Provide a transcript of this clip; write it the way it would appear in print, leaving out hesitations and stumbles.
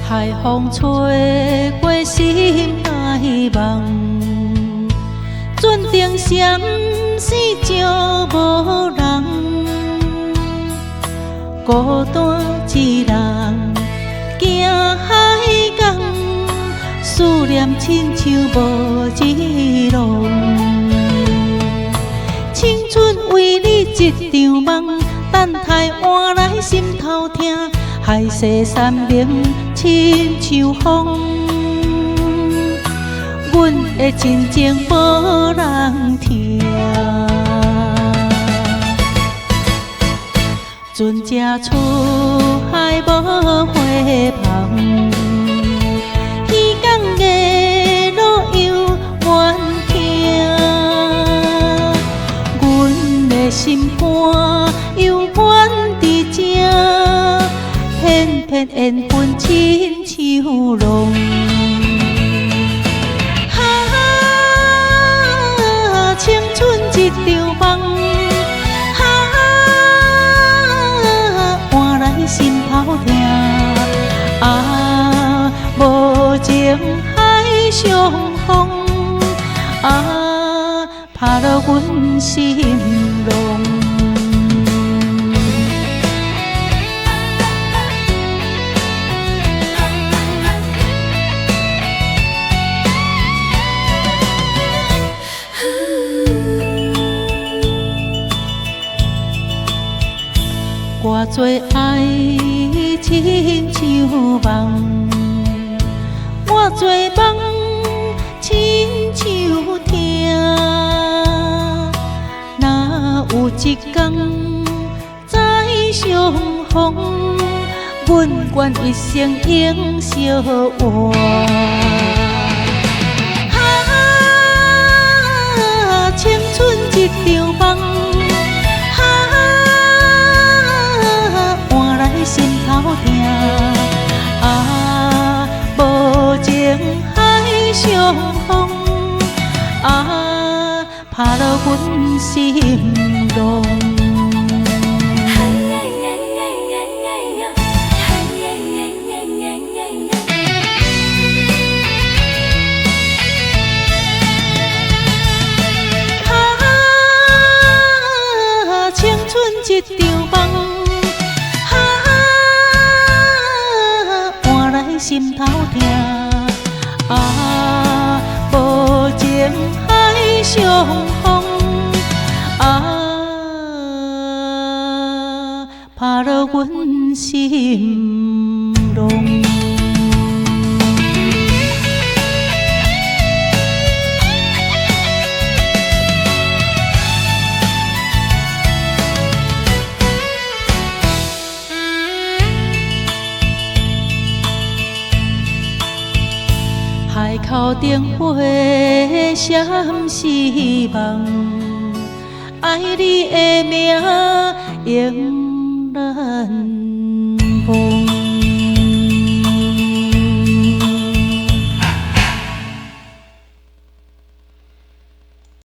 海风吹过心内梦，船顶闪闪照无人，孤单一人行海港，思念亲像无日落。青春为你一场梦，等待换来心头痛。海誓山盟亲像风，阮的真情无人听。船只出海无回帆，渔港的路又远行，阮的心肝犹原伫这。片片缘分亲像浪，青春一场梦，换来心头痛。无情海上风，拍落阮心浪。偌多爱亲像梦，偌多梦亲像痛。若有一天再相逢，阮愿一生永相活。青春一场梦。心头痛，无情海上风，拍落阮心浪。青春一场梦。心头痛，无情海上风，拍落阮心浪。海口灯火闪是梦，爱你的名永远。